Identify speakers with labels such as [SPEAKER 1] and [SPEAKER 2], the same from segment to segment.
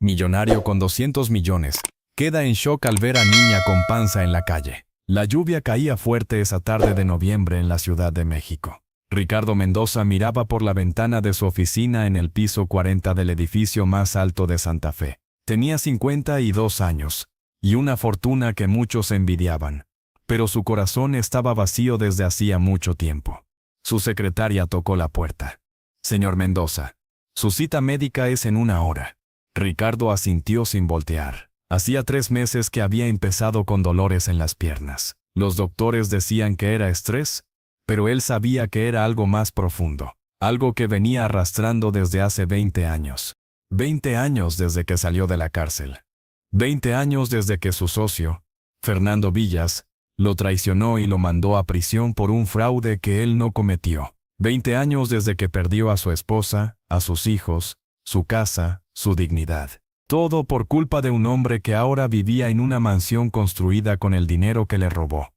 [SPEAKER 1] millonario con 200 millones, queda en shock al ver a niña con panza en la calle. La lluvia caía fuerte esa tarde de noviembre en la Ciudad de México. Ricardo Mendoza miraba por la ventana de su oficina en el piso 40 del edificio más alto de Santa Fe. Tenía 52 años, y una fortuna que muchos envidiaban. Pero su corazón estaba vacío desde hacía mucho tiempo. Su secretaria tocó la puerta. «Señor Mendoza, su cita médica es en 1 hora». Ricardo asintió sin voltear. Hacía 3 meses que había empezado con dolores en las piernas. Los doctores decían que era estrés, pero él sabía que era algo más profundo, algo que venía arrastrando desde hace 20 años. 20 años desde que salió de la cárcel. 20 años desde que su socio, Fernando Villas, lo traicionó y lo mandó a prisión por un fraude que él no cometió. 20 años desde que perdió a su esposa, a sus hijos, su casa, su dignidad. Todo por culpa de un hombre que ahora vivía en una mansión construida con el dinero que le robó.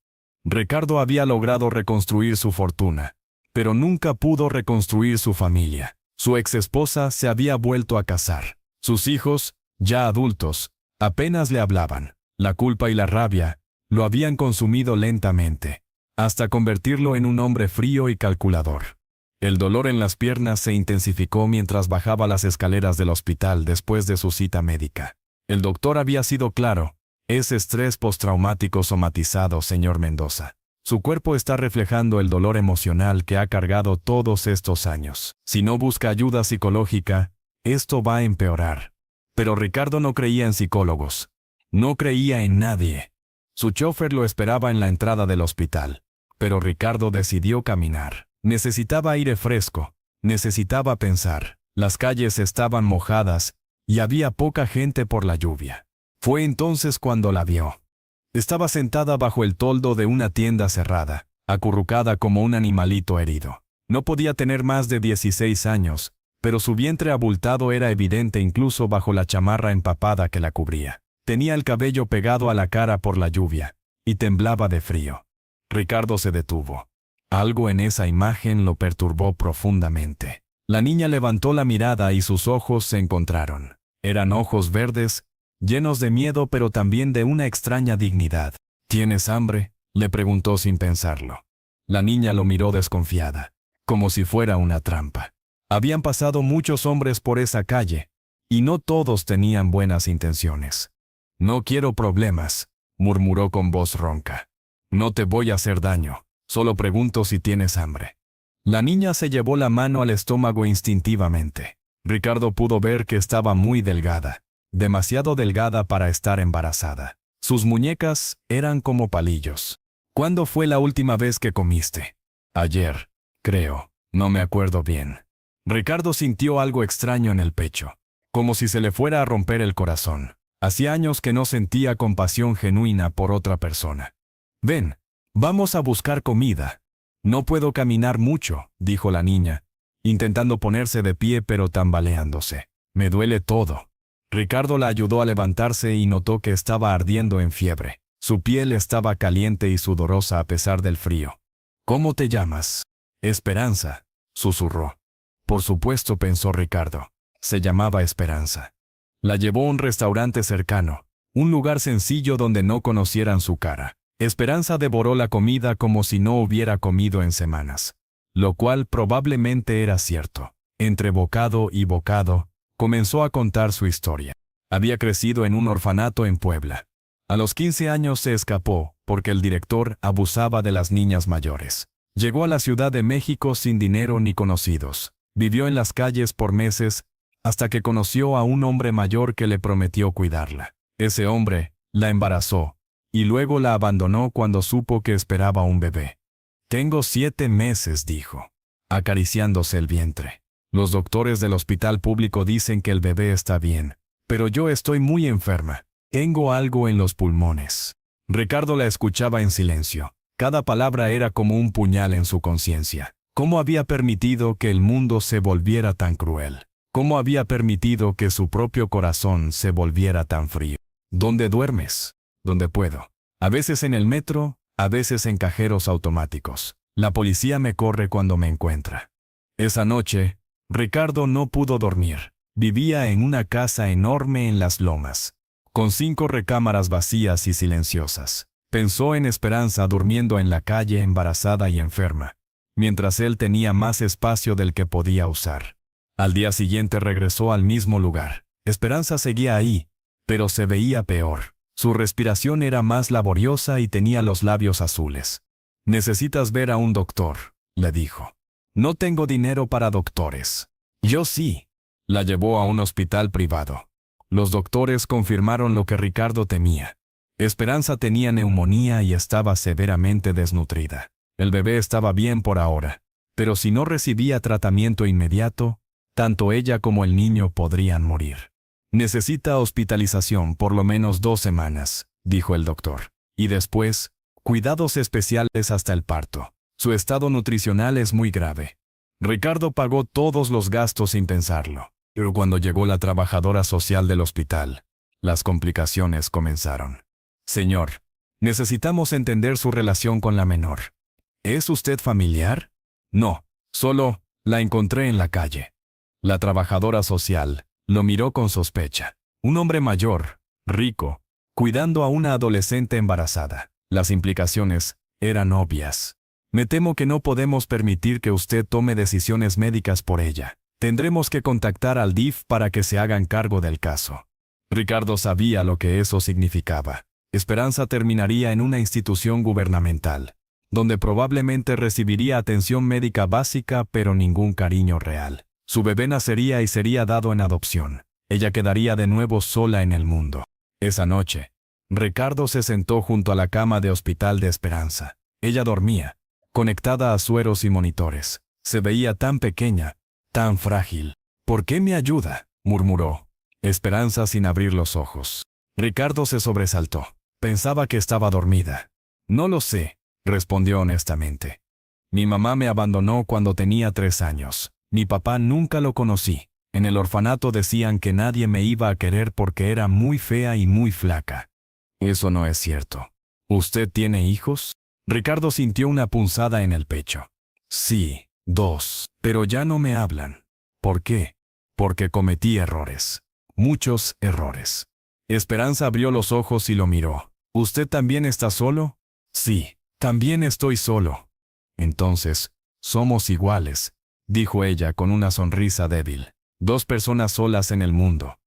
[SPEAKER 1] Ricardo había logrado reconstruir su fortuna, pero nunca pudo reconstruir su familia. Su exesposa se había vuelto a casar. Sus hijos, ya adultos, apenas le hablaban. La culpa y la rabia lo habían consumido lentamente, hasta convertirlo en un hombre frío y calculador. El dolor en las piernas se intensificó mientras bajaba las escaleras del hospital después de su cita médica. El doctor había sido claro: es estrés postraumático somatizado, señor Mendoza. Su cuerpo está reflejando el dolor emocional que ha cargado todos estos años. Si no busca ayuda psicológica, esto va a empeorar. Pero Ricardo no creía en psicólogos. No creía en nadie. Su chofer lo esperaba en la entrada del hospital. Pero Ricardo decidió caminar. Necesitaba aire fresco. Necesitaba pensar. Las calles estaban mojadas y había poca gente por la lluvia. Fue entonces cuando la vio. Estaba sentada bajo el toldo de una tienda cerrada, acurrucada como un animalito herido. No podía tener más de 16 años, pero su vientre abultado era evidente incluso bajo la chamarra empapada que la cubría. Tenía el cabello pegado a la cara por la lluvia, y temblaba de frío. Ricardo se detuvo. Algo en esa imagen lo perturbó profundamente. La niña levantó la mirada y sus ojos se encontraron. Eran ojos verdes, llenos de miedo pero también de una extraña dignidad. «¿Tienes hambre?», le preguntó sin pensarlo. La niña lo miró desconfiada, como si fuera una trampa. Habían pasado muchos hombres por esa calle, y no todos tenían buenas intenciones. «No quiero problemas», murmuró con voz ronca. «No te voy a hacer daño, solo pregunto si tienes hambre». La niña se llevó la mano al estómago instintivamente. Ricardo pudo ver que estaba muy delgada. Demasiado delgada para estar embarazada. Sus muñecas eran como palillos. «¿Cuándo fue la última vez que comiste?» «Ayer, creo. No me acuerdo bien». Ricardo sintió algo extraño en el pecho, como si se le fuera a romper el corazón. Hacía años que no sentía compasión genuina por otra persona. «Ven, vamos a buscar comida». «No puedo caminar mucho», dijo la niña, intentando ponerse de pie pero tambaleándose. «Me duele todo». Ricardo la ayudó a levantarse y notó que estaba ardiendo en fiebre. Su piel estaba caliente y sudorosa a pesar del frío. «¿Cómo te llamas?» «Esperanza», susurró. Por supuesto, pensó Ricardo. Se llamaba Esperanza. La llevó a un restaurante cercano, un lugar sencillo donde no conocieran su cara. Esperanza devoró la comida como si no hubiera comido en semanas, lo cual probablemente era cierto. Entre bocado y bocado, comenzó a contar su historia. Había crecido en un orfanato en Puebla. A los 15 años se escapó porque el director abusaba de las niñas mayores. Llegó a la Ciudad de México sin dinero ni conocidos. Vivió en las calles por meses hasta que conoció a un hombre mayor que le prometió cuidarla. Ese hombre la embarazó y luego la abandonó cuando supo que esperaba un bebé. «Tengo 7 meses», dijo, acariciándose el vientre. «Los doctores del hospital público dicen que el bebé está bien, pero yo estoy muy enferma. Tengo algo en los pulmones». Ricardo la escuchaba en silencio. Cada palabra era como un puñal en su conciencia. ¿Cómo había permitido que el mundo se volviera tan cruel? ¿Cómo había permitido que su propio corazón se volviera tan frío? «¿Dónde duermes?» «Donde puedo. A veces en el metro, a veces en cajeros automáticos. La policía me corre cuando me encuentra». Esa noche, Ricardo no pudo dormir. Vivía en una casa enorme en las lomas, con 5 recámaras vacías y silenciosas. Pensó en Esperanza durmiendo en la calle embarazada y enferma, mientras él tenía más espacio del que podía usar. Al día siguiente regresó al mismo lugar. Esperanza seguía ahí, pero se veía peor. Su respiración era más laboriosa y tenía los labios azules. «Necesitas ver a un doctor», le dijo. «No tengo dinero para doctores». «Yo sí». La llevó a un hospital privado. Los doctores confirmaron lo que Ricardo temía. Esperanza tenía neumonía y estaba severamente desnutrida. El bebé estaba bien por ahora, pero si no recibía tratamiento inmediato, tanto ella como el niño podrían morir. «Necesita hospitalización por lo menos 2 semanas», dijo el doctor. «Y después, cuidados especiales hasta el parto. Su estado nutricional es muy grave». Ricardo pagó todos los gastos sin pensarlo. Pero cuando llegó la trabajadora social del hospital, las complicaciones comenzaron. «Señor, necesitamos entender su relación con la menor. ¿Es usted familiar?» «No, solo la encontré en la calle». La trabajadora social lo miró con sospecha. Un hombre mayor, rico, cuidando a una adolescente embarazada. Las implicaciones eran obvias. «Me temo que no podemos permitir que usted tome decisiones médicas por ella. Tendremos que contactar al DIF para que se hagan cargo del caso». Ricardo sabía lo que eso significaba. Esperanza terminaría en una institución gubernamental, donde probablemente recibiría atención médica básica pero ningún cariño real. Su bebé nacería y sería dado en adopción. Ella quedaría de nuevo sola en el mundo. Esa noche, Ricardo se sentó junto a la cama de hospital de Esperanza. Ella dormía, conectada a sueros y monitores. Se veía tan pequeña, tan frágil. «¿Por qué me ayuda?», murmuró Esperanza sin abrir los ojos. Ricardo se sobresaltó. Pensaba que estaba dormida. «No lo sé», respondió honestamente. «Mi mamá me abandonó cuando tenía 3 años. Mi papá nunca lo conocí. En el orfanato decían que nadie me iba a querer porque era muy fea y muy flaca». «Eso no es cierto». «¿Usted tiene hijos?». Ricardo sintió una punzada en el pecho. «Sí, 2, pero ya no me hablan». «¿Por qué?». «Porque cometí errores. Muchos errores». Esperanza abrió los ojos y lo miró. «¿Usted también está solo?». «Sí, también estoy solo». «Entonces, somos iguales», dijo ella con una sonrisa débil. 2 personas solas en el mundo.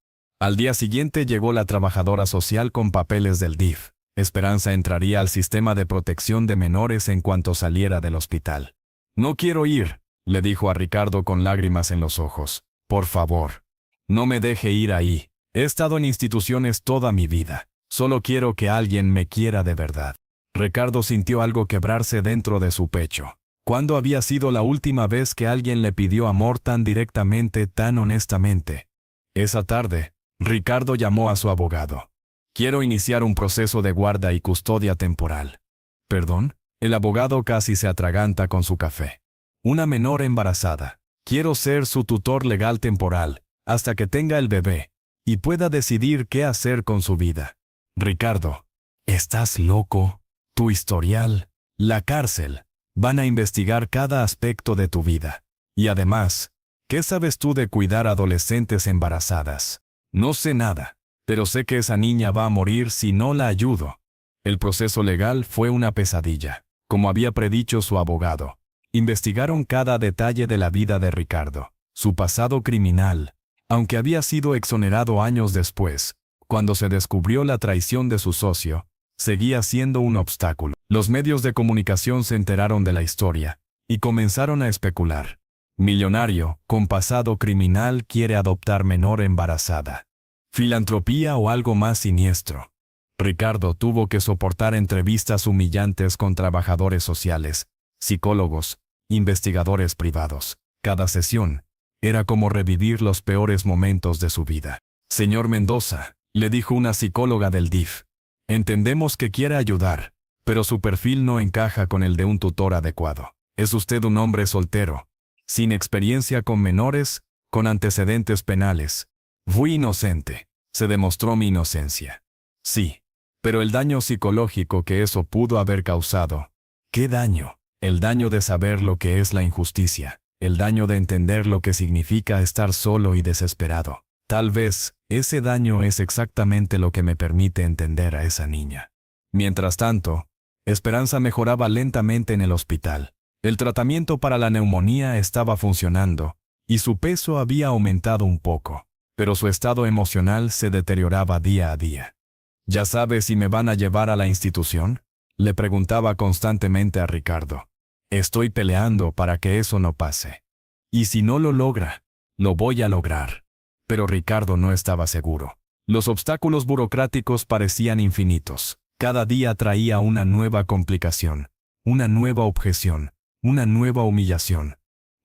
[SPEAKER 1] Al día siguiente llegó la trabajadora social con papeles del DIF. Esperanza entraría al sistema de protección de menores en cuanto saliera del hospital. «No quiero ir», le dijo a Ricardo con lágrimas en los ojos. «Por favor, no me deje ir ahí. He estado en instituciones toda mi vida. Solo quiero que alguien me quiera de verdad». Ricardo sintió algo quebrarse dentro de su pecho. ¿Cuándo había sido la última vez que alguien le pidió amor tan directamente, tan honestamente? Esa tarde, Ricardo llamó a su abogado. «Quiero iniciar un proceso de guarda y custodia temporal». «¿Perdón?». El abogado casi se atraganta con su café. «Una menor embarazada. Quiero ser su tutor legal temporal, hasta que tenga el bebé, y pueda decidir qué hacer con su vida». «Ricardo, ¿estás loco? Tu historial, la cárcel, van a investigar cada aspecto de tu vida. Y además, ¿qué sabes tú de cuidar adolescentes embarazadas?». «No sé nada, pero sé que esa niña va a morir si no la ayudo». El proceso legal fue una pesadilla. Como había predicho su abogado, investigaron cada detalle de la vida de Ricardo, su pasado criminal, aunque había sido exonerado años después. Cuando se descubrió la traición de su socio, seguía siendo un obstáculo. Los medios de comunicación se enteraron de la historia y comenzaron a especular. Millonario, con pasado criminal, quiere adoptar menor embarazada. Filantropía o algo más siniestro. Ricardo tuvo que soportar entrevistas humillantes con trabajadores sociales, psicólogos, investigadores privados. Cada sesión era como revivir los peores momentos de su vida. «Señor Mendoza», le dijo una psicóloga del DIF, «entendemos que quiere ayudar, pero su perfil no encaja con el de un tutor adecuado. Es usted un hombre soltero, sin experiencia con menores, con antecedentes penales. Fui inocente. Se demostró mi inocencia». «Sí, pero el daño psicológico que eso pudo haber causado». «¿Qué daño?». «El daño de saber lo que es la injusticia. el daño de entender lo que significa estar solo y desesperado. Tal vez, ese daño es exactamente lo que me permite entender a esa niña. Mientras tanto, Esperanza mejoraba lentamente en el hospital. El tratamiento para la neumonía estaba funcionando, y su peso había aumentado un poco, pero su estado emocional se deterioraba día a día. ¿Ya sabes si me van a llevar a la institución?, le preguntaba constantemente a Ricardo. Estoy peleando para que eso no pase. Y si no lo logra, lo voy a lograr. Pero Ricardo no estaba seguro. Los obstáculos burocráticos parecían infinitos. Cada día traía una nueva complicación, una nueva objeción, una nueva humillación.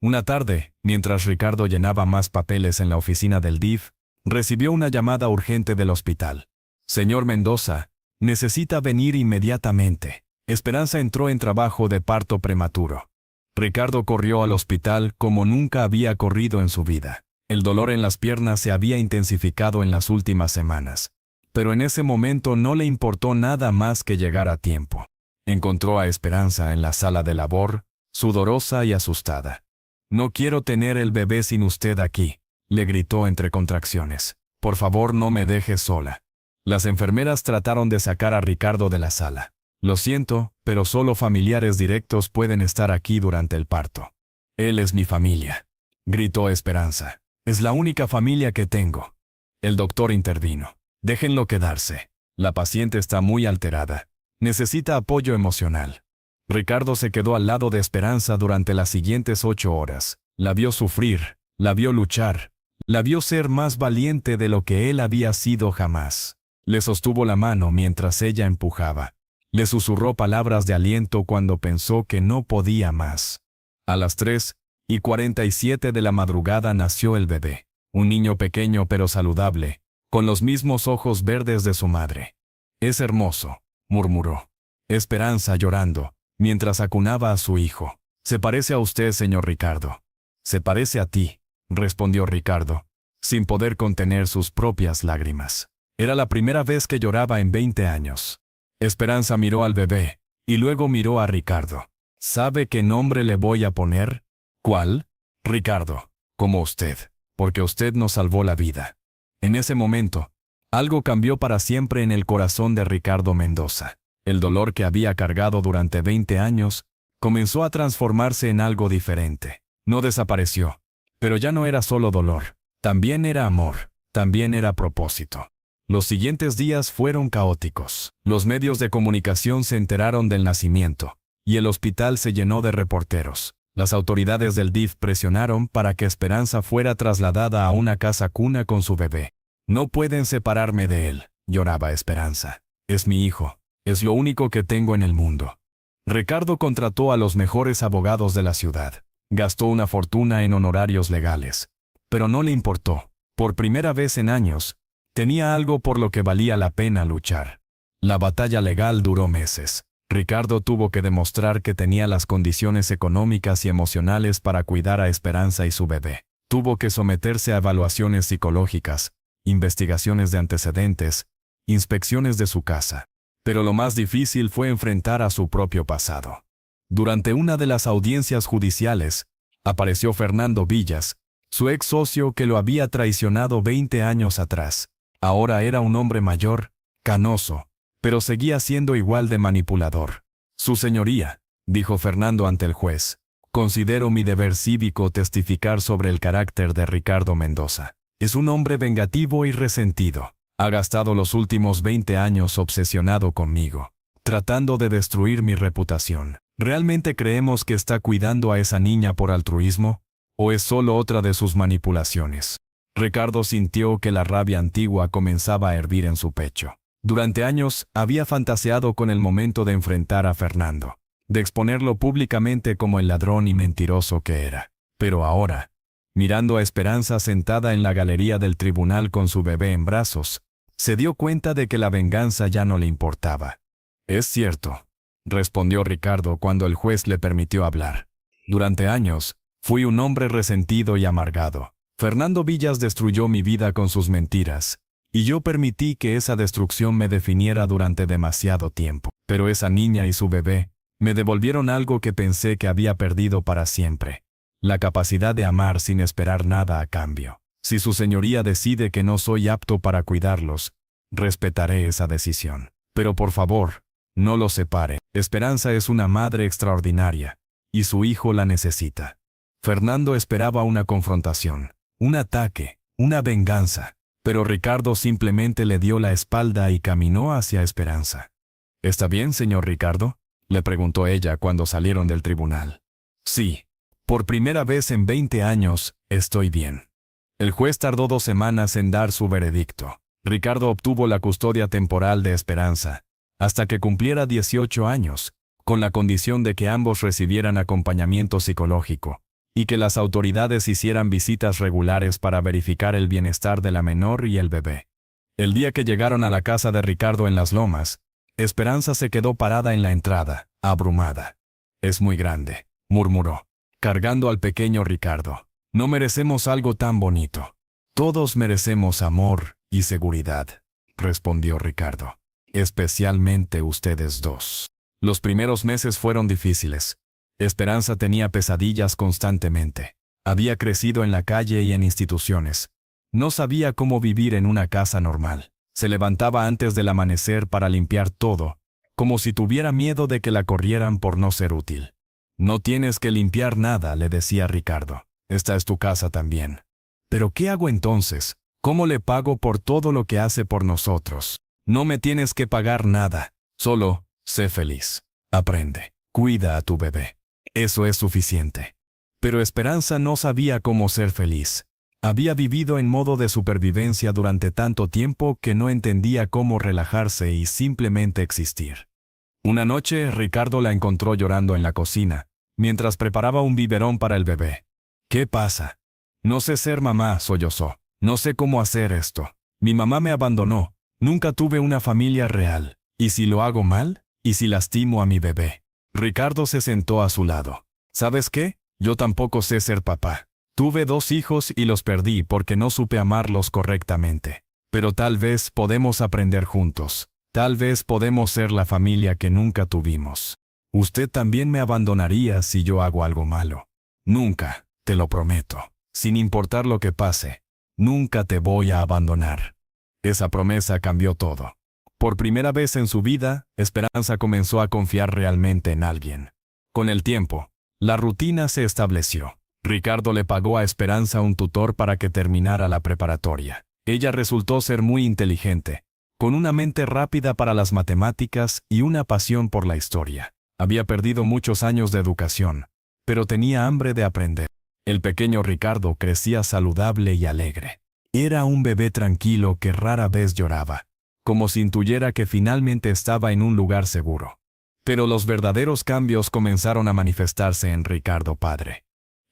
[SPEAKER 1] Una tarde, mientras Ricardo llenaba más papeles en la oficina del DIF, recibió una llamada urgente del hospital. Señor Mendoza, necesita venir inmediatamente. Esperanza entró en trabajo de parto prematuro. Ricardo corrió al hospital como nunca había corrido en su vida. El dolor en las piernas se había intensificado en las últimas semanas. Pero en ese momento no le importó nada más que llegar a tiempo. Encontró a Esperanza en la sala de labor, sudorosa y asustada. «No quiero tener el bebé sin usted aquí», le gritó entre contracciones. «Por favor, no me deje sola». Las enfermeras trataron de sacar a Ricardo de la sala. «Lo siento, pero solo familiares directos pueden estar aquí durante el parto». «Él es mi familia», gritó Esperanza. «Es la única familia que tengo». El doctor intervino. «Déjenlo quedarse. La paciente está muy alterada. Necesita apoyo emocional». Ricardo se quedó al lado de Esperanza durante las siguientes 8 horas. La vio sufrir, la vio luchar, la vio ser más valiente de lo que él había sido jamás. Le sostuvo la mano mientras ella empujaba. Le susurró palabras de aliento cuando pensó que no podía más. A las 3:47 de la madrugada nació el bebé. Un niño pequeño pero saludable, con los mismos ojos verdes de su madre. «Es hermoso», murmuró Esperanza llorando, mientras acunaba a su hijo. «Se parece a usted, señor Ricardo». «Se parece a ti», respondió Ricardo, sin poder contener sus propias lágrimas. Era la primera vez que lloraba en 20 años. Esperanza miró al bebé, y luego miró a Ricardo. «¿Sabe qué nombre le voy a poner?» «¿Cuál?» «Ricardo, como usted, porque usted nos salvó la vida». En ese momento, algo cambió para siempre en el corazón de Ricardo Mendoza. El dolor que había cargado durante 20 años comenzó a transformarse en algo diferente. No desapareció, pero ya no era solo dolor. También era amor, también era propósito. Los siguientes días fueron caóticos. Los medios de comunicación se enteraron del nacimiento, y el hospital se llenó de reporteros. Las autoridades del DIF presionaron para que Esperanza fuera trasladada a una casa cuna con su bebé. «No pueden separarme de él», lloraba Esperanza. «Es mi hijo. Es lo único que tengo en el mundo». Ricardo contrató a los mejores abogados de la ciudad. Gastó una fortuna en honorarios legales. Pero no le importó. Por primera vez en años, tenía algo por lo que valía la pena luchar. La batalla legal duró meses. Ricardo tuvo que demostrar que tenía las condiciones económicas y emocionales para cuidar a Esperanza y su bebé. Tuvo que someterse a evaluaciones psicológicas, investigaciones de antecedentes, inspecciones de su casa. Pero lo más difícil fue enfrentar a su propio pasado. Durante una de las audiencias judiciales, apareció Fernando Villas, su ex socio que lo había traicionado 20 años atrás. Ahora era un hombre mayor, canoso, pero seguía siendo igual de manipulador. «Su señoría», dijo Fernando ante el juez, «considero mi deber cívico testificar sobre el carácter de Ricardo Mendoza. Es un hombre vengativo y resentido. Ha gastado los últimos 20 años obsesionado conmigo, tratando de destruir mi reputación. ¿Realmente creemos que está cuidando a esa niña por altruismo? ¿O es solo otra de sus manipulaciones?» Ricardo sintió que la rabia antigua comenzaba a hervir en su pecho. Durante años había fantaseado con el momento de enfrentar a Fernando, de exponerlo públicamente como el ladrón y mentiroso que era. Pero ahora, mirando a Esperanza sentada en la galería del tribunal con su bebé en brazos, se dio cuenta de que la venganza ya no le importaba. «Es cierto», respondió Ricardo cuando el juez le permitió hablar. «Durante años, fui un hombre resentido y amargado. Fernando Villas destruyó mi vida con sus mentiras, y yo permití que esa destrucción me definiera durante demasiado tiempo. Pero esa niña y su bebé me devolvieron algo que pensé que había perdido para siempre: la capacidad de amar sin esperar nada a cambio. Si su señoría decide que no soy apto para cuidarlos, respetaré esa decisión. Pero por favor, no los separe. Esperanza es una madre extraordinaria, y su hijo la necesita. Fernando esperaba una confrontación, un ataque, una venganza, pero Ricardo simplemente le dio la espalda y caminó hacia Esperanza. ¿Está bien, señor Ricardo?, le preguntó ella cuando salieron del tribunal. Sí. Por primera vez en 20 años, estoy bien. El juez tardó 2 semanas en dar su veredicto. Ricardo obtuvo la custodia temporal de Esperanza, hasta que cumpliera 18 años, con la condición de que ambos recibieran acompañamiento psicológico, y que las autoridades hicieran visitas regulares para verificar el bienestar de la menor y el bebé. El día que llegaron a la casa de Ricardo en Las Lomas, Esperanza se quedó parada en la entrada, abrumada. «Es muy grande», murmuró, cargando al pequeño Ricardo. «No merecemos algo tan bonito. Todos merecemos amor y seguridad», respondió Ricardo. «Especialmente ustedes dos». Los primeros meses fueron difíciles. Esperanza tenía pesadillas constantemente. Había crecido en la calle y en instituciones. No sabía cómo vivir en una casa normal. Se levantaba antes del amanecer para limpiar todo, como si tuviera miedo de que la corrieran por no ser útil. «No tienes que limpiar nada», le decía Ricardo. «Esta es tu casa también». «¿Pero qué hago entonces? ¿Cómo le pago por todo lo que hace por nosotros?» «No me tienes que pagar nada. Solo, sé feliz. Aprende. Cuida a tu bebé. Eso es suficiente». Pero Esperanza no sabía cómo ser feliz. Había vivido en modo de supervivencia durante tanto tiempo que no entendía cómo relajarse y simplemente existir. Una noche, Ricardo la encontró llorando en la cocina, mientras preparaba un biberón para el bebé. «¿Qué pasa?» «No sé ser mamá», sollozó. «No sé cómo hacer esto. Mi mamá me abandonó. Nunca tuve una familia real. ¿Y si lo hago mal? ¿Y si lastimo a mi bebé?» Ricardo se sentó a su lado. «¿Sabes qué? Yo tampoco sé ser papá. Tuve 2 hijos y los perdí porque no supe amarlos correctamente. Pero tal vez podemos aprender juntos. Tal vez podemos ser la familia que nunca tuvimos. Usted también me abandonaría si yo hago algo malo. Nunca, te lo prometo. Sin importar lo que pase, nunca te voy a abandonar». Esa promesa cambió todo. Por primera vez en su vida, Esperanza comenzó a confiar realmente en alguien. Con el tiempo, la rutina se estableció. Ricardo le pagó a Esperanza un tutor para que terminara la preparatoria. Ella resultó ser muy inteligente, con una mente rápida para las matemáticas y una pasión por la historia. Había perdido muchos años de educación, pero tenía hambre de aprender. El pequeño Ricardo crecía saludable y alegre. Era un bebé tranquilo que rara vez lloraba, como si intuyera que finalmente estaba en un lugar seguro. Pero los verdaderos cambios comenzaron a manifestarse en Ricardo padre.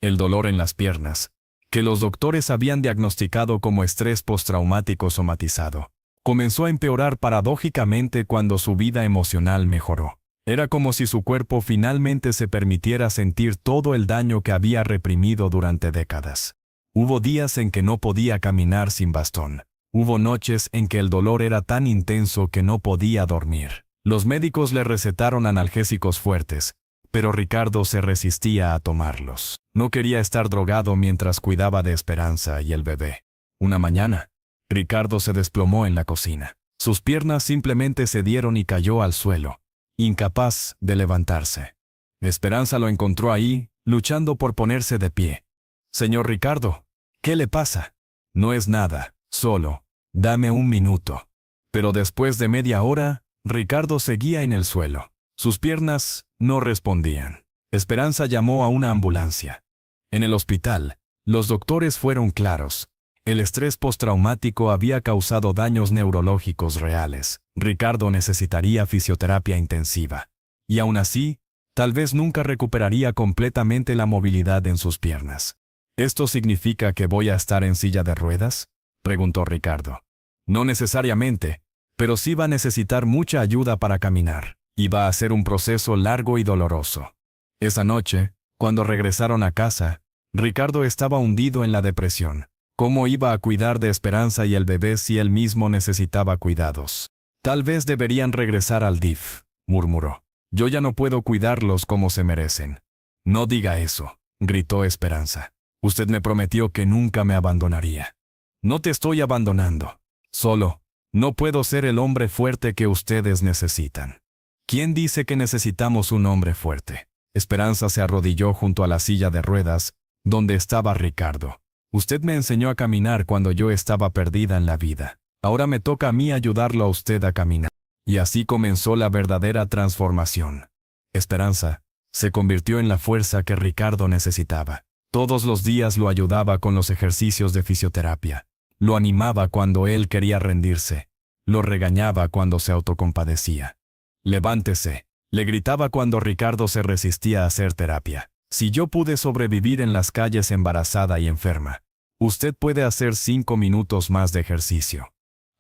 [SPEAKER 1] El dolor en las piernas, que los doctores habían diagnosticado como estrés postraumático somatizado, comenzó a empeorar paradójicamente cuando su vida emocional mejoró. Era como si su cuerpo finalmente se permitiera sentir todo el daño que había reprimido durante décadas. Hubo días en que no podía caminar sin bastón. Hubo noches en que el dolor era tan intenso que no podía dormir. Los médicos le recetaron analgésicos fuertes, pero Ricardo se resistía a tomarlos. No quería estar drogado mientras cuidaba de Esperanza y el bebé. Una mañana, Ricardo se desplomó en la cocina. Sus piernas simplemente cedieron y cayó al suelo, incapaz de levantarse. Esperanza lo encontró ahí, luchando por ponerse de pie. «Señor Ricardo, ¿qué le pasa?» «No es nada, solo, dame un minuto». Pero después de media hora, Ricardo seguía en el suelo. Sus piernas no respondían. Esperanza llamó a una ambulancia. En el hospital, los doctores fueron claros. El estrés postraumático había causado daños neurológicos reales. Ricardo necesitaría fisioterapia intensiva. Y aún así, tal vez nunca recuperaría completamente la movilidad en sus piernas. «¿Esto significa que voy a estar en silla de ruedas?», preguntó Ricardo. «No necesariamente, pero sí va a necesitar mucha ayuda para caminar. Y va a ser un proceso largo y doloroso». Esa noche, cuando regresaron a casa, Ricardo estaba hundido en la depresión. ¿Cómo iba a cuidar de Esperanza y el bebé si él mismo necesitaba cuidados? «Tal vez deberían regresar al DIF», murmuró. «Yo ya no puedo cuidarlos como se merecen». «No diga eso. gritó Esperanza. Usted me prometió que nunca me abandonaría. No te estoy abandonando. Solo, no puedo ser el hombre fuerte que ustedes necesitan. ¿Quién dice que necesitamos un hombre fuerte? Esperanza se arrodilló junto a la silla de ruedas, donde estaba Ricardo. Usted me enseñó a caminar cuando yo estaba perdida en la vida. Ahora me toca a mí ayudarlo a usted a caminar. Y así comenzó la verdadera transformación. Esperanza se convirtió en la fuerza que Ricardo necesitaba. Todos los días lo ayudaba con los ejercicios de fisioterapia. Lo animaba cuando él quería rendirse. Lo regañaba cuando se autocompadecía. «Levántese», le gritaba cuando Ricardo se resistía a hacer terapia. «Si yo pude sobrevivir en las calles embarazada y enferma, usted puede hacer 5 minutos más de ejercicio».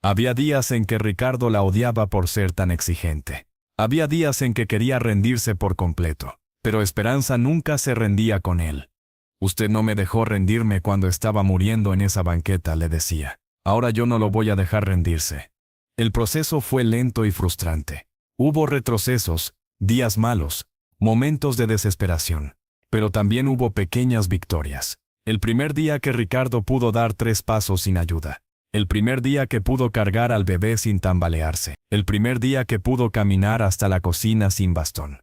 [SPEAKER 1] Había días en que Ricardo la odiaba por ser tan exigente. Había días en que quería rendirse por completo. Pero Esperanza nunca se rendía con él. «Usted no me dejó rendirme cuando estaba muriendo en esa banqueta», le decía. «Ahora yo no lo voy a dejar rendirse». El proceso fue lento y frustrante. Hubo retrocesos, días malos, momentos de desesperación. Pero también hubo pequeñas victorias. El primer día que Ricardo pudo dar 3 pasos sin ayuda. El primer día que pudo cargar al bebé sin tambalearse. El primer día que pudo caminar hasta la cocina sin bastón.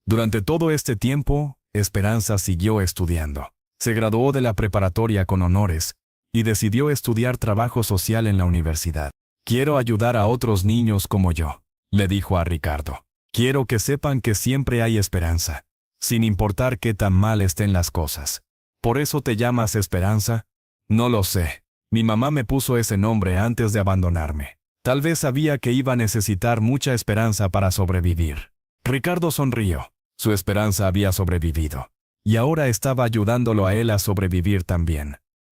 [SPEAKER 1] Durante todo este tiempo, Esperanza siguió estudiando. Se graduó de la preparatoria con honores y decidió estudiar trabajo social en la universidad. «Quiero ayudar a otros niños como yo», le dijo a Ricardo. «Quiero que sepan que siempre hay esperanza, sin importar qué tan mal estén las cosas». «¿Por eso te llamas Esperanza?» «No lo sé. Mi mamá me puso ese nombre antes de abandonarme. Tal vez sabía que iba a necesitar mucha esperanza para sobrevivir». Ricardo sonrió. Su esperanza había sobrevivido. Y ahora estaba ayudándolo a él a sobrevivir también.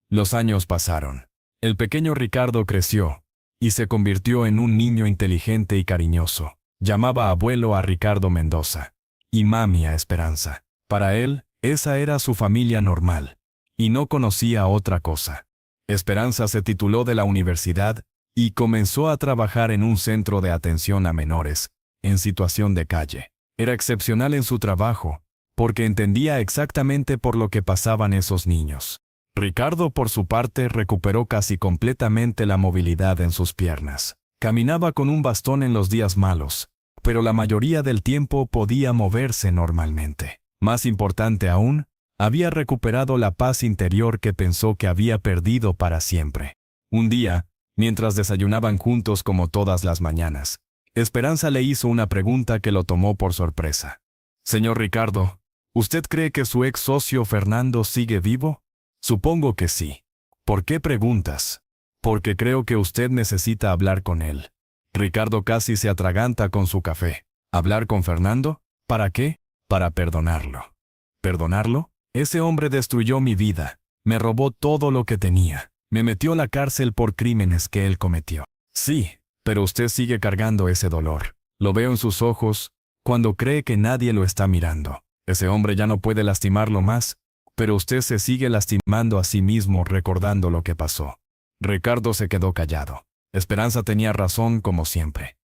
[SPEAKER 1] Los años pasaron. El pequeño Ricardo creció y se convirtió en un niño inteligente y cariñoso. Llamaba abuelo a Ricardo Mendoza y mami a Esperanza. Para él, esa era su familia normal y no conocía otra cosa. Esperanza se tituló de la universidad y comenzó a trabajar en un centro de atención a menores en situación de calle. Era excepcional en su trabajo, porque entendía exactamente por lo que pasaban esos niños. Ricardo, por su parte, recuperó casi completamente la movilidad en sus piernas. Caminaba con un bastón en los días malos, pero la mayoría del tiempo podía moverse normalmente. Más importante aún, había recuperado la paz interior que pensó que había perdido para siempre. Un día, mientras desayunaban juntos como todas las mañanas, Esperanza le hizo una pregunta que lo tomó por sorpresa. «Señor Ricardo, ¿usted cree que su ex socio Fernando sigue vivo?» «Supongo que sí». «¿Por qué preguntas?» «Porque creo que usted necesita hablar con él». Ricardo casi se atraganta con su café. ¿Hablar con Fernando? ¿Para qué? Para perdonarlo. ¿Perdonarlo? Ese hombre destruyó mi vida. Me robó todo lo que tenía. Me metió a la cárcel por crímenes que él cometió. Sí, pero usted sigue cargando ese dolor. Lo veo en sus ojos, cuando cree que nadie lo está mirando. Ese hombre ya no puede lastimarlo más, pero usted se sigue lastimando a sí mismo recordando lo que pasó. Ricardo se quedó callado. Esperanza tenía razón como siempre.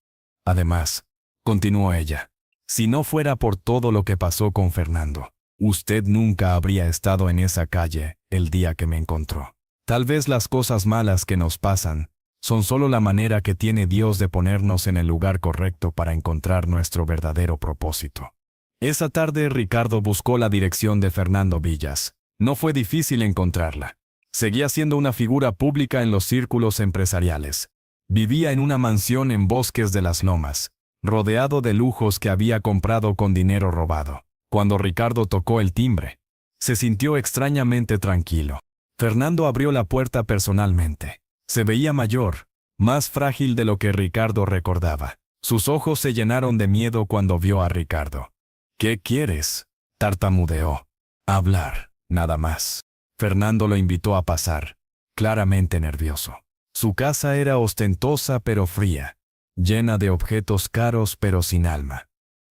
[SPEAKER 1] Además, continuó ella, si no fuera por todo lo que pasó con Fernando, usted nunca habría estado en esa calle el día que me encontró. Tal vez las cosas malas que nos pasan son solo la manera que tiene Dios de ponernos en el lugar correcto para encontrar nuestro verdadero propósito. Esa tarde Ricardo buscó la dirección de Fernando Villas. No fue difícil encontrarla. Seguía siendo una figura pública en los círculos empresariales. Vivía en una mansión en Bosques de las Lomas, rodeado de lujos que había comprado con dinero robado. Cuando Ricardo tocó el timbre, se sintió extrañamente tranquilo. Fernando abrió la puerta personalmente. Se veía mayor, más frágil de lo que Ricardo recordaba. Sus ojos se llenaron de miedo cuando vio a Ricardo. «¿Qué quieres?», tartamudeó. «Hablar, nada más». Fernando lo invitó a pasar, claramente nervioso. Su casa era ostentosa pero fría, llena de objetos caros pero sin alma.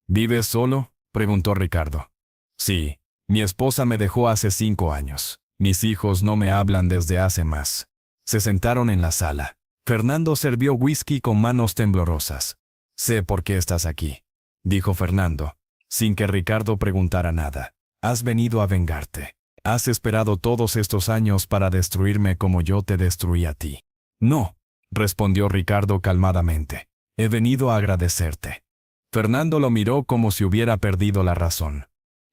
[SPEAKER 1] «¿Vives solo?», preguntó Ricardo. «Sí, mi esposa me dejó hace 5 años. Mis hijos no me hablan desde hace más». Se sentaron en la sala. Fernando sirvió whisky con manos temblorosas. «Sé por qué estás aquí», dijo Fernando, sin que Ricardo preguntara nada. «Has venido a vengarte». Has esperado todos estos años para destruirme como yo te destruí a ti. No, respondió Ricardo calmadamente. He venido a agradecerte. Fernando lo miró como si hubiera perdido la razón.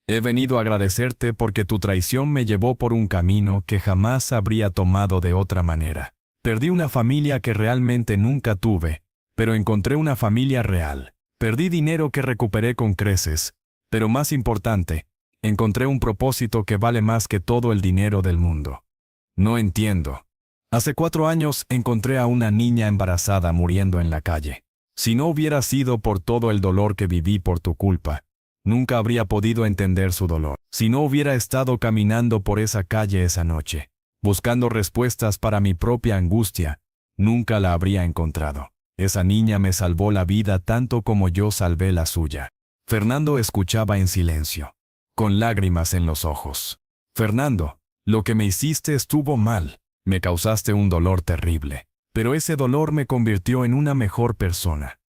[SPEAKER 1] He venido a agradecerte porque tu traición me llevó por un camino que jamás habría tomado de otra manera. Perdí una familia que realmente nunca tuve, pero encontré una familia real. Perdí dinero que recuperé con creces, pero más importante, encontré un propósito que vale más que todo el dinero del mundo. No entiendo. Hace 4 años encontré a una niña embarazada muriendo en la calle. Si no hubiera sido por todo el dolor que viví por tu culpa, nunca habría podido entender su dolor. Si no hubiera estado caminando por esa calle esa noche, buscando respuestas para mi propia angustia, nunca la habría encontrado. Esa niña me salvó la vida tanto como yo salvé la suya. Fernando escuchaba en silencio, con lágrimas en los ojos. Fernando, lo que me hiciste estuvo mal. Me causaste un dolor terrible, pero ese dolor me convirtió en una mejor persona.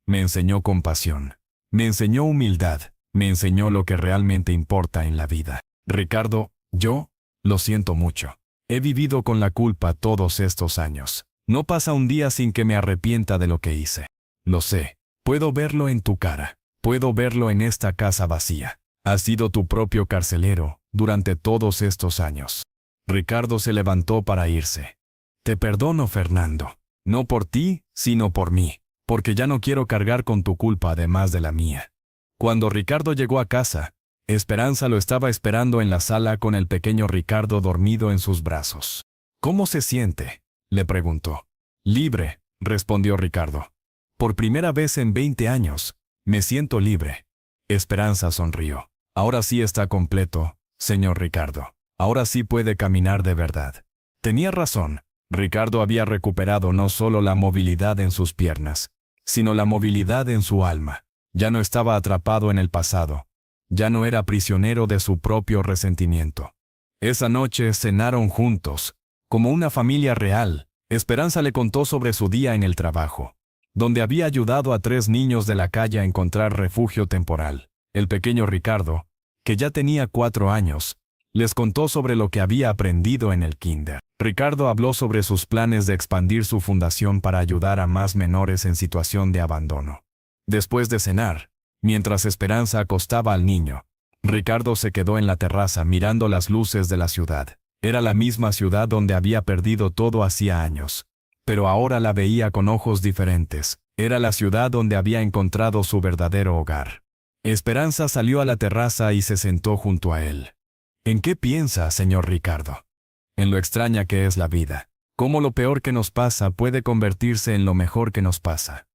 [SPEAKER 1] Me enseñó compasión, me enseñó humildad, me enseñó lo que realmente importa en la vida. Ricardo, yo, lo siento mucho. He vivido con la culpa todos estos años. No pasa un día sin que me arrepienta de lo que hice. Lo sé, puedo verlo en tu cara, puedo verlo en esta casa vacía. Has sido tu propio carcelero durante todos estos años. Ricardo se levantó para irse. Te perdono, Fernando. No por ti, sino por mí, porque ya no quiero cargar con tu culpa además de la mía. Cuando Ricardo llegó a casa, Esperanza lo estaba esperando en la sala con el pequeño Ricardo dormido en sus brazos. ¿Cómo se siente?, le preguntó. Libre, respondió Ricardo. Por primera vez en 20 años, me siento libre. Esperanza sonrió. Ahora sí está completo, señor Ricardo. Ahora sí puede caminar de verdad. Tenía razón. Ricardo había recuperado no solo la movilidad en sus piernas, sino la movilidad en su alma. Ya no estaba atrapado en el pasado. Ya no era prisionero de su propio resentimiento. Esa noche cenaron juntos, como una familia real. Esperanza le contó sobre su día en el trabajo, donde había ayudado a 3 niños de la calle a encontrar refugio temporal. El pequeño Ricardo, que ya tenía 4 años, les contó sobre lo que había aprendido en el kinder. Ricardo habló sobre sus planes de expandir su fundación para ayudar a más menores en situación de abandono. Después de cenar, mientras Esperanza acostaba al niño, Ricardo se quedó en la terraza mirando las luces de la ciudad. Era la misma ciudad donde había perdido todo hacía años, pero ahora la veía con ojos diferentes. Era la ciudad donde había encontrado su verdadero hogar. Esperanza salió a la terraza y se sentó junto a él. ¿En qué piensa, señor Ricardo? En lo extraña que es la vida. Cómo lo peor que nos pasa puede convertirse en lo mejor que nos pasa.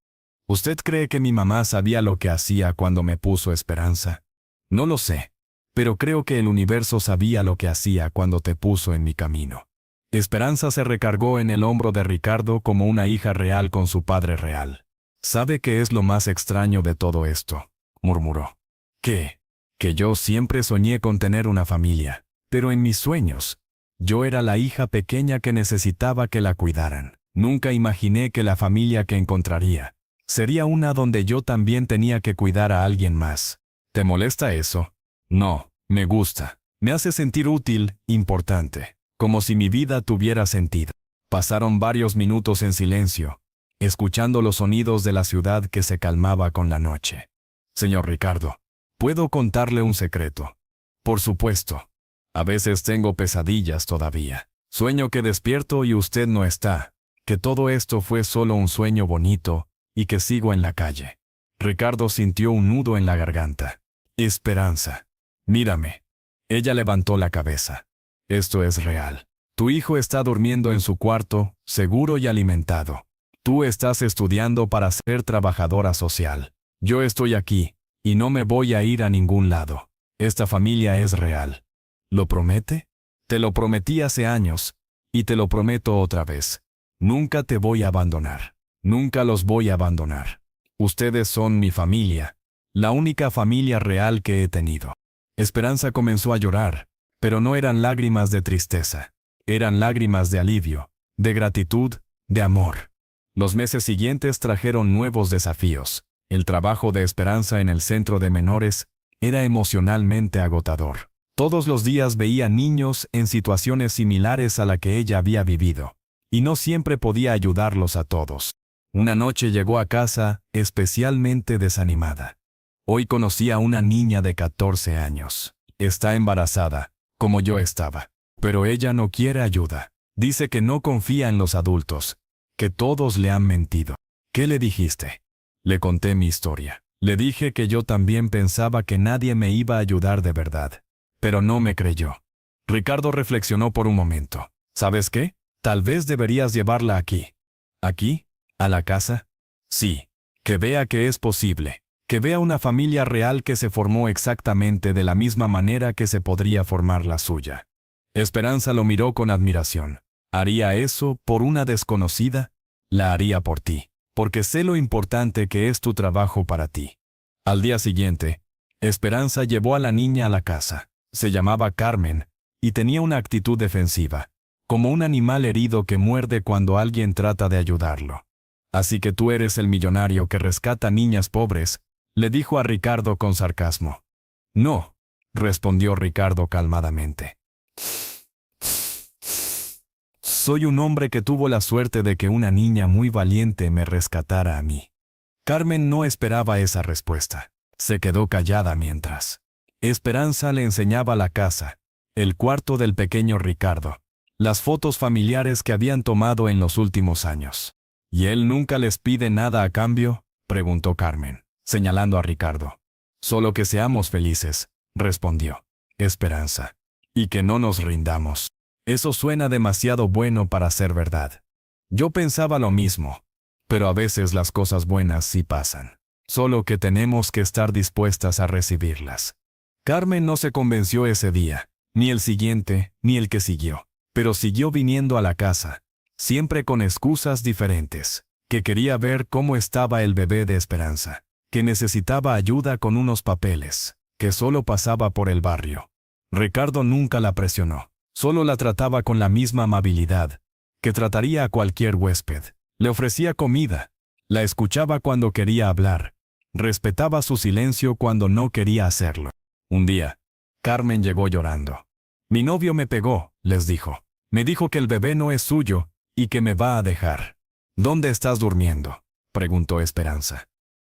[SPEAKER 1] ¿Usted cree que mi mamá sabía lo que hacía cuando me puso Esperanza? No lo sé, pero creo que el universo sabía lo que hacía cuando te puso en mi camino. Esperanza se recargó en el hombro de Ricardo como una hija real con su padre real. ¿Sabe qué es lo más extraño de todo esto?, murmuró. ¿Qué? Que yo siempre soñé con tener una familia, pero en mis sueños, yo era la hija pequeña que necesitaba que la cuidaran. Nunca imaginé que la familia que encontraría sería una donde yo también tenía que cuidar a alguien más. ¿Te molesta eso? No, me gusta. Me hace sentir útil, importante, como si mi vida tuviera sentido. Pasaron varios minutos en silencio, escuchando los sonidos de la ciudad que se calmaba con la noche. Señor Ricardo, ¿puedo contarle un secreto? Por supuesto. A veces tengo pesadillas todavía. Sueño que despierto y usted no está, que todo esto fue solo un sueño bonito y que sigo en la calle. Ricardo sintió un nudo en la garganta. Esperanza. Mírame. Ella levantó la cabeza. Esto es real. Tu hijo está durmiendo en su cuarto, seguro y alimentado. Tú estás estudiando para ser trabajadora social. Yo estoy aquí, y no me voy a ir a ningún lado. Esta familia es real. ¿Lo promete? Te lo prometí hace años, y te lo prometo otra vez. Nunca te voy a abandonar. Nunca los voy a abandonar. Ustedes son mi familia, la única familia real que he tenido. Esperanza comenzó a llorar, pero no eran lágrimas de tristeza. Eran lágrimas de alivio, de gratitud, de amor. Los meses siguientes trajeron nuevos desafíos. El trabajo de Esperanza en el centro de menores era emocionalmente agotador. Todos los días veía niños en situaciones similares a la que ella había vivido, y no siempre podía ayudarlos a todos. Una noche llegó a casa especialmente desanimada. Hoy conocí a una niña de 14 años. Está embarazada, como yo estaba, pero ella no quiere ayuda. Dice que no confía en los adultos, que todos le han mentido. ¿Qué le dijiste? Le conté mi historia. Le dije que yo también pensaba que nadie me iba a ayudar de verdad, pero no me creyó. Ricardo reflexionó por un momento. ¿Sabes qué? Tal vez deberías llevarla aquí. ¿Aquí? ¿A la casa? Sí. Que vea que es posible. Que vea una familia real que se formó exactamente de la misma manera que se podría formar la suya. Esperanza lo miró con admiración. ¿Haría eso por una desconocida? La haría por ti, porque sé lo importante que es tu trabajo para ti. Al día siguiente, Esperanza llevó a la niña a la casa. Se llamaba Carmen, y tenía una actitud defensiva, como un animal herido que muerde cuando alguien trata de ayudarlo. Así que tú eres el millonario que rescata niñas pobres, le dijo a Ricardo con sarcasmo. No, respondió Ricardo calmadamente. Soy un hombre que tuvo la suerte de que una niña muy valiente me rescatara a mí. Carmen no esperaba esa respuesta. Se quedó callada mientras Esperanza le enseñaba la casa, el cuarto del pequeño Ricardo, las fotos familiares que habían tomado en los últimos años. ¿Y él nunca les pide nada a cambio?, preguntó Carmen, señalando a Ricardo. Solo que seamos felices, respondió Esperanza. Y que no nos rindamos. Eso suena demasiado bueno para ser verdad. Yo pensaba lo mismo, pero a veces las cosas buenas sí pasan. Solo que tenemos que estar dispuestas a recibirlas. Carmen no se convenció ese día, ni el siguiente, ni el que siguió, pero siguió viniendo a la casa, siempre con excusas diferentes, que quería ver cómo estaba el bebé de Esperanza, que necesitaba ayuda con unos papeles, que solo pasaba por el barrio. Ricardo nunca la presionó, solo la trataba con la misma amabilidad, que trataría a cualquier huésped. Le ofrecía comida, la escuchaba cuando quería hablar, respetaba su silencio cuando no quería hacerlo. Un día, Carmen llegó llorando. Mi novio me pegó, les dijo. Me dijo que el bebé no es suyo y que me va a dejar. ¿Dónde estás durmiendo?, preguntó Esperanza.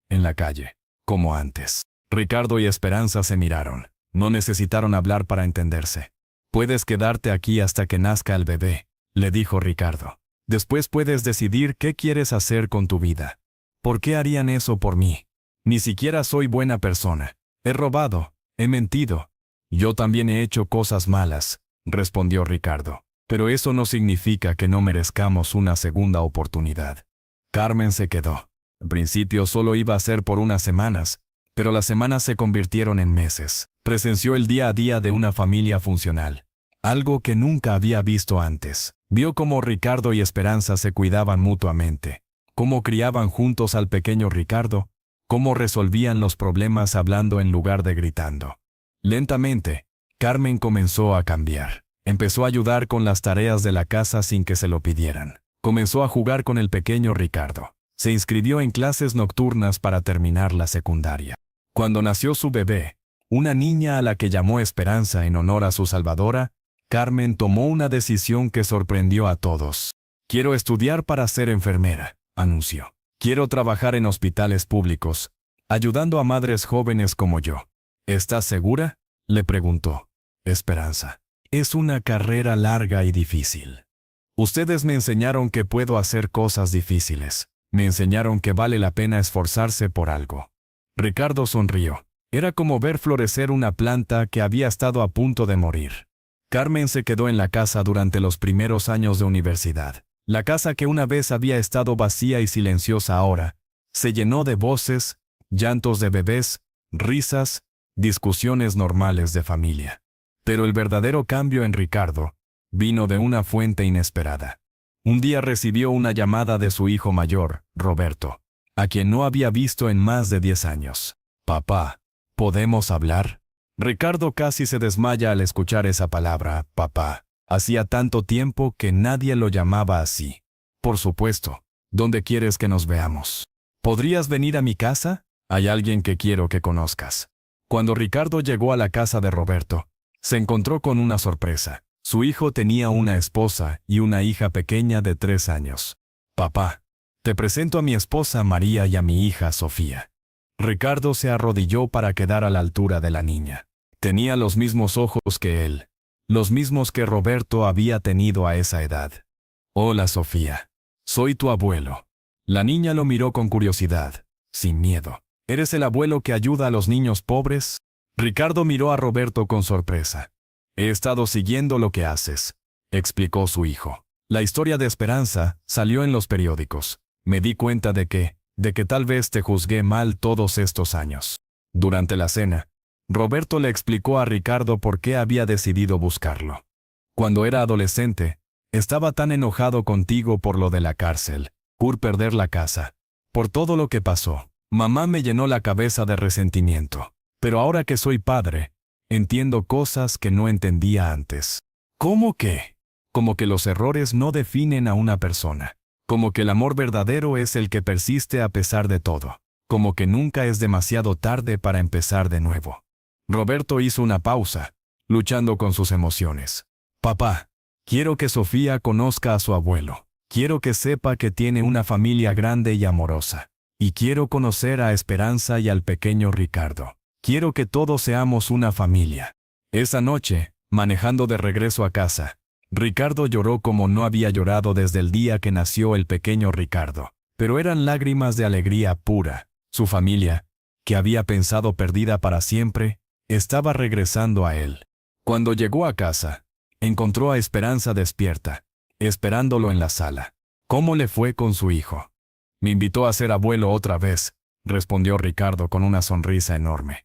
[SPEAKER 1] En la calle, como antes. Ricardo y Esperanza se miraron. No necesitaron hablar para entenderse. Puedes quedarte aquí hasta que nazca el bebé, le dijo Ricardo. Después puedes decidir qué quieres hacer con tu vida. ¿Por qué harían eso por mí? Ni siquiera soy buena persona. He robado, he mentido. Yo también he hecho cosas malas, respondió Ricardo. Pero eso no significa que no merezcamos una segunda oportunidad. Carmen se quedó. Al principio solo iba a ser por unas semanas, pero las semanas se convirtieron en meses. Presenció el día a día de una familia funcional, algo que nunca había visto antes. Vio cómo Ricardo y Esperanza se cuidaban mutuamente, cómo criaban juntos al pequeño Ricardo, cómo resolvían los problemas hablando en lugar de gritando. Lentamente, Carmen comenzó a cambiar. Empezó a ayudar con las tareas de la casa sin que se lo pidieran. Comenzó a jugar con el pequeño Ricardo. Se inscribió en clases nocturnas para terminar la secundaria. Cuando nació su bebé, una niña a la que llamó Esperanza en honor a su salvadora, Carmen tomó una decisión que sorprendió a todos. Quiero estudiar para ser enfermera, anunció. Quiero trabajar en hospitales públicos, ayudando a madres jóvenes como yo. ¿Estás segura?, le preguntó Esperanza. Es una carrera larga y difícil. Ustedes me enseñaron que puedo hacer cosas difíciles. Me enseñaron que vale la pena esforzarse por algo. Ricardo sonrió. Era como ver florecer una planta que había estado a punto de morir. Carmen se quedó en la casa durante los primeros años de universidad. La casa que una vez había estado vacía y silenciosa ahora, se llenó de voces, llantos de bebés, risas, discusiones normales de familia. Pero el verdadero cambio en Ricardo vino de una fuente inesperada. Un día recibió una llamada de su hijo mayor, Roberto, a quien no había visto en más de 10 años. «Papá, ¿podemos hablar?». Ricardo casi se desmaya al escuchar esa palabra, papá. Hacía tanto tiempo que nadie lo llamaba así. «Por supuesto. ¿Dónde quieres que nos veamos? ¿Podrías venir a mi casa? Hay alguien que quiero que conozcas». Cuando Ricardo llegó a la casa de Roberto, se encontró con una sorpresa. Su hijo tenía una esposa y una hija pequeña de 3 años. Papá, te presento a mi esposa María y a mi hija Sofía. Ricardo se arrodilló para quedar a la altura de la niña. Tenía los mismos ojos que él, los mismos que Roberto había tenido a esa edad. Hola Sofía, soy tu abuelo. La niña lo miró con curiosidad, sin miedo. ¿Eres el abuelo que ayuda a los niños pobres? Ricardo miró a Roberto con sorpresa. He estado siguiendo lo que haces, explicó su hijo. La historia de Esperanza salió en los periódicos. Me di cuenta de que tal vez te juzgué mal todos estos años. Durante la cena, Roberto le explicó a Ricardo por qué había decidido buscarlo. Cuando era adolescente, estaba tan enojado contigo por lo de la cárcel, por perder la casa, por todo lo que pasó. Mamá me llenó la cabeza de resentimiento. Pero ahora que soy padre, entiendo cosas que no entendía antes. ¿Cómo qué? Como que los errores no definen a una persona. Como que el amor verdadero es el que persiste a pesar de todo. Como que nunca es demasiado tarde para empezar de nuevo. Roberto hizo una pausa, luchando con sus emociones. Papá, quiero que Sofía conozca a su abuelo. Quiero que sepa que tiene una familia grande y amorosa. Y quiero conocer a Esperanza y al pequeño Ricardo. Quiero que todos seamos una familia. Esa noche, manejando de regreso a casa, Ricardo lloró como no había llorado desde el día que nació el pequeño Ricardo. Pero eran lágrimas de alegría pura. Su familia, que había pensado perdida para siempre, estaba regresando a él. Cuando llegó a casa, encontró a Esperanza despierta, esperándolo en la sala. ¿Cómo le fue con su hijo? Me invitó a ser abuelo otra vez, respondió Ricardo con una sonrisa enorme.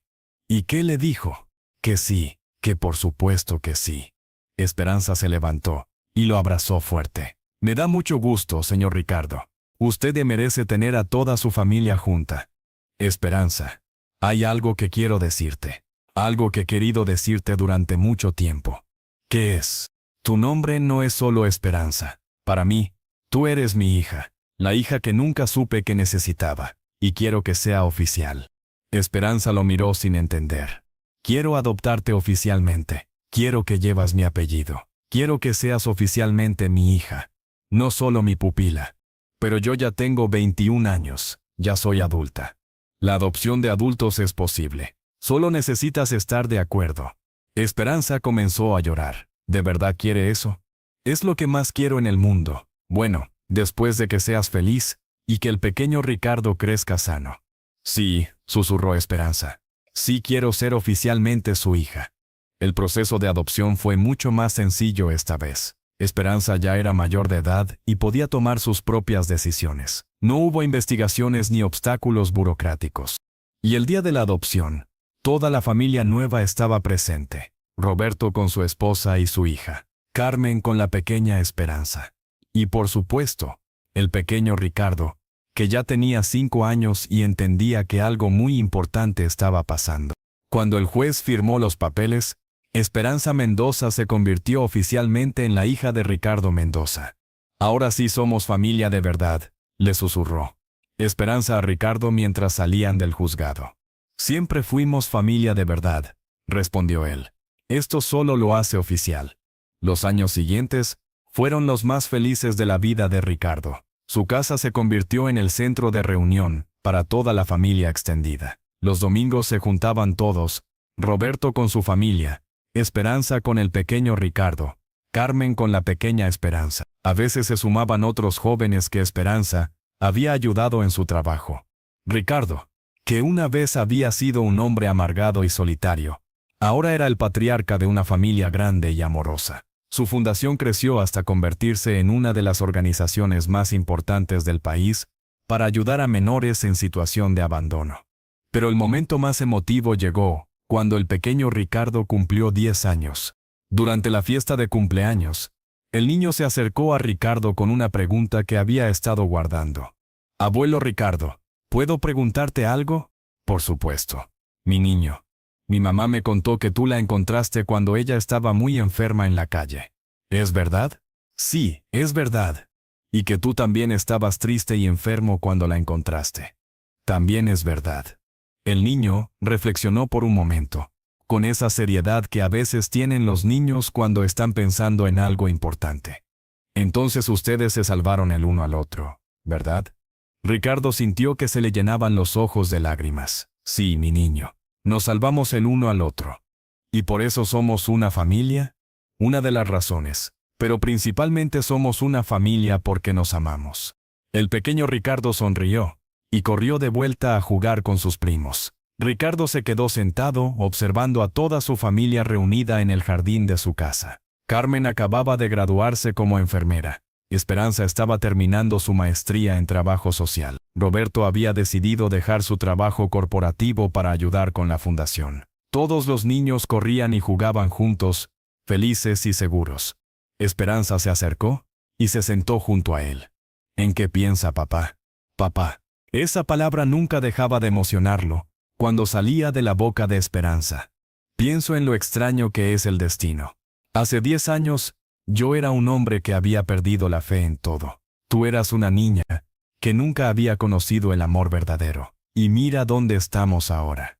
[SPEAKER 1] ¿Y qué le dijo? Que sí, que por supuesto que sí. Esperanza se levantó y lo abrazó fuerte. Me da mucho gusto, señor Ricardo. Usted merece tener a toda su familia junta. Esperanza, hay algo que quiero decirte. Algo que he querido decirte durante mucho tiempo. ¿Qué es? Tu nombre no es solo Esperanza. Para mí, tú eres mi hija, la hija que nunca supe que necesitaba, y quiero que sea oficial. Esperanza lo miró sin entender. Quiero adoptarte oficialmente. Quiero que llevas mi apellido. Quiero que seas oficialmente mi hija. No solo mi pupila. Pero yo ya tengo 21 años. Ya soy adulta. La adopción de adultos es posible. Solo necesitas estar de acuerdo. Esperanza comenzó a llorar. ¿De verdad quiere eso? Es lo que más quiero en el mundo. Bueno, después de que seas feliz y que el pequeño Ricardo crezca sano. Sí, susurró Esperanza. Sí quiero ser oficialmente su hija. El proceso de adopción fue mucho más sencillo esta vez. Esperanza ya era mayor de edad y podía tomar sus propias decisiones. No hubo investigaciones ni obstáculos burocráticos. Y el día de la adopción, toda la familia nueva estaba presente. Roberto con su esposa y su hija. Carmen con la pequeña Esperanza. Y por supuesto, el pequeño Ricardo, que ya tenía 5 años y entendía que algo muy importante estaba pasando. Cuando el juez firmó los papeles, Esperanza Mendoza se convirtió oficialmente en la hija de Ricardo Mendoza. Ahora sí somos familia de verdad, le susurró Esperanza a Ricardo mientras salían del juzgado. Siempre fuimos familia de verdad, respondió él. Esto solo lo hace oficial. Los años siguientes fueron los más felices de la vida de Ricardo. Su casa se convirtió en el centro de reunión para toda la familia extendida. Los domingos se juntaban todos, Roberto con su familia, Esperanza con el pequeño Ricardo, Carmen con la pequeña Esperanza. A veces se sumaban otros jóvenes que Esperanza había ayudado en su trabajo. Ricardo, que una vez había sido un hombre amargado y solitario, ahora era el patriarca de una familia grande y amorosa. Su fundación creció hasta convertirse en una de las organizaciones más importantes del país para ayudar a menores en situación de abandono. Pero el momento más emotivo llegó cuando el pequeño Ricardo cumplió 10 años. Durante la fiesta de cumpleaños, el niño se acercó a Ricardo con una pregunta que había estado guardando. Abuelo Ricardo, ¿puedo preguntarte algo? Por supuesto. Mi niño. Mi mamá me contó que tú la encontraste cuando ella estaba muy enferma en la calle. ¿Es verdad? Sí, es verdad. Y que tú también estabas triste y enfermo cuando la encontraste. También es verdad. El niño reflexionó por un momento. con esa seriedad que a veces tienen los niños cuando están pensando en algo importante. Entonces ustedes se salvaron el uno al otro, ¿verdad? Ricardo sintió que se le llenaban los ojos de lágrimas. Sí, mi niño, nos salvamos el uno al otro. ¿Y por eso somos una familia? Una de las razones, pero principalmente somos una familia porque nos amamos. El pequeño Ricardo sonrió y corrió de vuelta a jugar con sus primos. Ricardo se quedó sentado observando a toda su familia reunida en el jardín de su casa. Carmen acababa de graduarse como enfermera. Esperanza estaba terminando su maestría en trabajo social. Roberto había decidido dejar su trabajo corporativo para ayudar con la fundación. Todos los niños corrían y jugaban juntos, felices y seguros. Esperanza se acercó y se sentó junto a él. ¿En qué piensa papá? Papá. Esa palabra nunca dejaba de emocionarlo cuando salía de la boca de Esperanza. Pienso en lo extraño que es el destino. Hace 10 años, yo era un hombre que había perdido la fe en todo. Tú eras una niña que nunca había conocido el amor verdadero. Y mira dónde estamos ahora.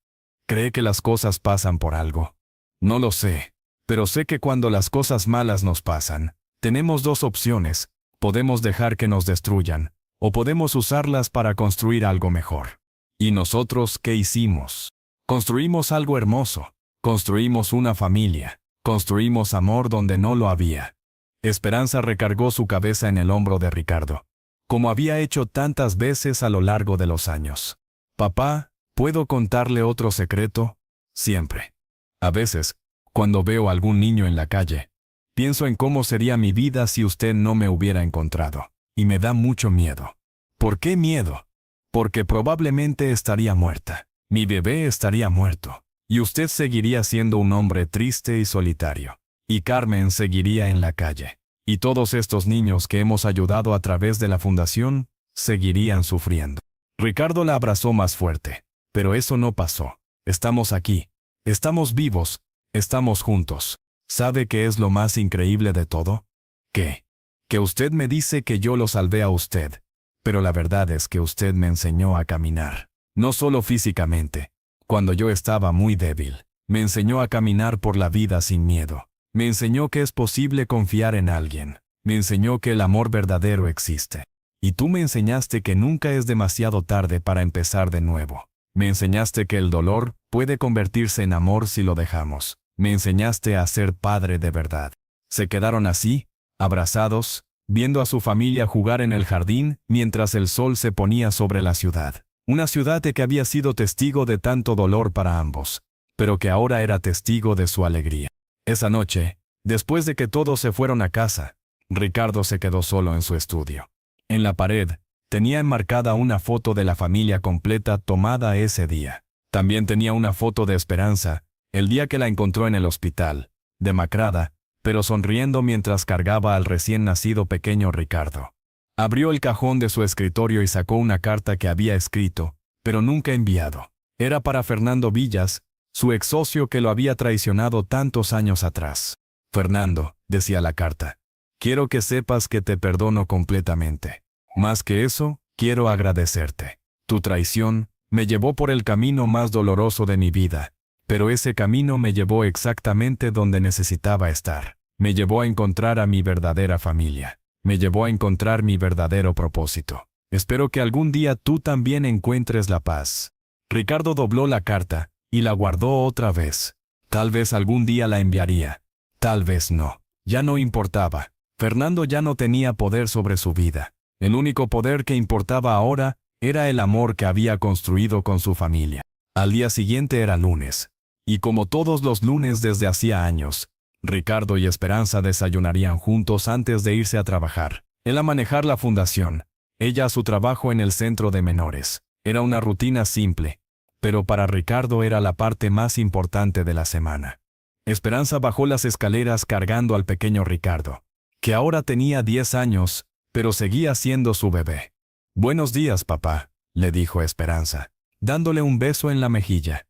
[SPEAKER 1] ¿Cree que las cosas pasan por algo? No lo sé, pero sé que cuando las cosas malas nos pasan, tenemos dos opciones. Podemos dejar que nos destruyan, o podemos usarlas para construir algo mejor. ¿Y nosotros qué hicimos? Construimos algo hermoso. Construimos una familia. Construimos amor donde no lo había. Esperanza recargó su cabeza en el hombro de Ricardo, como había hecho tantas veces a lo largo de los años. Papá, ¿puedo contarle otro secreto? Siempre. A veces, cuando veo a algún niño en la calle, pienso en cómo sería mi vida si usted no me hubiera encontrado, y me da mucho miedo. ¿Por qué miedo? Porque probablemente estaría muerta. Mi bebé estaría muerto. Y usted seguiría siendo un hombre triste y solitario. Y Carmen seguiría en la calle. Y todos estos niños que hemos ayudado a través de la fundación, seguirían sufriendo. Ricardo la abrazó más fuerte. Pero eso no pasó. Estamos aquí. Estamos vivos. Estamos juntos. ¿Sabe qué es lo más increíble de todo? ¿Qué? Que usted me dice que yo lo salvé a usted. Pero la verdad es que usted me enseñó a caminar. No solo físicamente. Cuando yo estaba muy débil, me enseñó a caminar por la vida sin miedo. Me enseñó que es posible confiar en alguien. Me enseñó que el amor verdadero existe. Y tú me enseñaste que nunca es demasiado tarde para empezar de nuevo. Me enseñaste que el dolor puede convertirse en amor si lo dejamos. Me enseñaste a ser padre de verdad. Se quedaron así, abrazados, viendo a su familia jugar en el jardín mientras el sol se ponía sobre la ciudad. Una ciudad que había sido testigo de tanto dolor para ambos, pero que ahora era testigo de su alegría. Esa noche, después de que todos se fueron a casa, Ricardo se quedó solo en su estudio. En la pared, tenía enmarcada una foto de la familia completa tomada ese día. También tenía una foto de Esperanza, el día que la encontró en el hospital, demacrada, pero sonriendo mientras cargaba al recién nacido pequeño Ricardo. Abrió el cajón de su escritorio y sacó una carta que había escrito, pero nunca enviado. Era para Fernando Villas, su ex socio que lo había traicionado tantos años atrás. Fernando, decía la carta, quiero que sepas que te perdono completamente. Más que eso, quiero agradecerte. Tu traición me llevó por el camino más doloroso de mi vida, pero ese camino me llevó exactamente donde necesitaba estar. Me llevó a encontrar a mi verdadera familia. Me llevó a encontrar mi verdadero propósito. Espero que algún día tú también encuentres la paz. Ricardo dobló la carta y la guardó otra vez. Tal vez algún día la enviaría. Tal vez no. Ya no importaba. Fernando ya no tenía poder sobre su vida. El único poder que importaba ahora era el amor que había construido con su familia. Al día siguiente era lunes. Y como todos los lunes desde hacía años, Ricardo y Esperanza desayunarían juntos antes de irse a trabajar. Él a manejar la fundación, ella a su trabajo en el centro de menores. Era una rutina simple, pero para Ricardo era la parte más importante de la semana. Esperanza bajó las escaleras cargando al pequeño Ricardo, que ahora tenía 10 años, pero seguía siendo su bebé. Buenos días, papá, le dijo Esperanza, dándole un beso en la mejilla.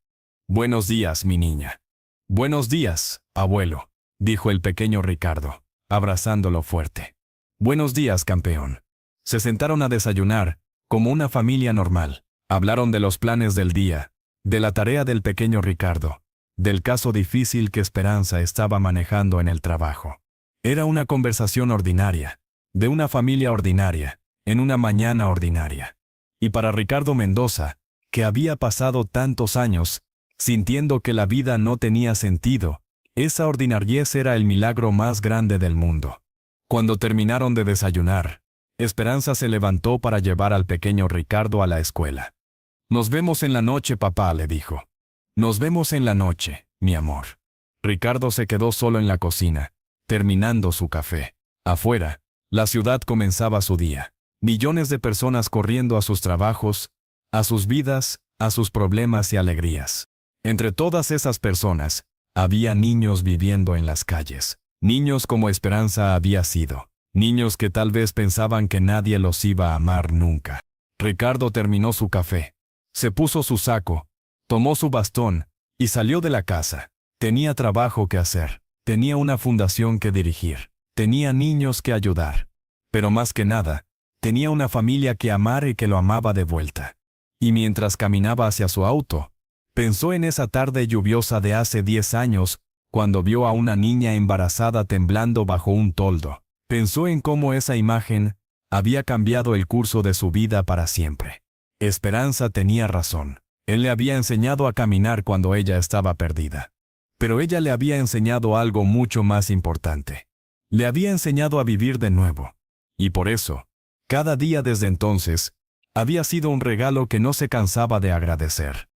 [SPEAKER 1] Buenos días, mi niña. Buenos días, abuelo, dijo el pequeño Ricardo, abrazándolo fuerte. Buenos días, campeón. Se sentaron a desayunar, como una familia normal. Hablaron de los planes del día, de la tarea del pequeño Ricardo, del caso difícil que Esperanza estaba manejando en el trabajo. Era una conversación ordinaria, de una familia ordinaria, en una mañana ordinaria. Y para Ricardo Mendoza, que había pasado tantos años, sintiendo que la vida no tenía sentido, esa ordinariez era el milagro más grande del mundo. Cuando terminaron de desayunar, Esperanza se levantó para llevar al pequeño Ricardo a la escuela. «Nos vemos en la noche, papá», le dijo. «Nos vemos en la noche, mi amor». Ricardo se quedó solo en la cocina, terminando su café. Afuera, la ciudad comenzaba su día. Millones de personas corriendo a sus trabajos, a sus vidas, a sus problemas y alegrías. Entre todas esas personas, había niños viviendo en las calles. Niños como Esperanza había sido. Niños que tal vez pensaban que nadie los iba a amar nunca. Ricardo terminó su café. Se puso su saco, tomó su bastón y salió de la casa. Tenía trabajo que hacer. Tenía una fundación que dirigir. Tenía niños que ayudar. Pero más que nada, tenía una familia que amar y que lo amaba de vuelta. Y mientras caminaba hacia su auto, pensó en esa tarde lluviosa de hace 10 años, cuando vio a una niña embarazada temblando bajo un toldo. Pensó en cómo esa imagen había cambiado el curso de su vida para siempre. Esperanza tenía razón. Él le había enseñado a caminar cuando ella estaba perdida. Pero ella le había enseñado algo mucho más importante. Le había enseñado a vivir de nuevo. Y por eso, cada día desde entonces, había sido un regalo que no se cansaba de agradecer.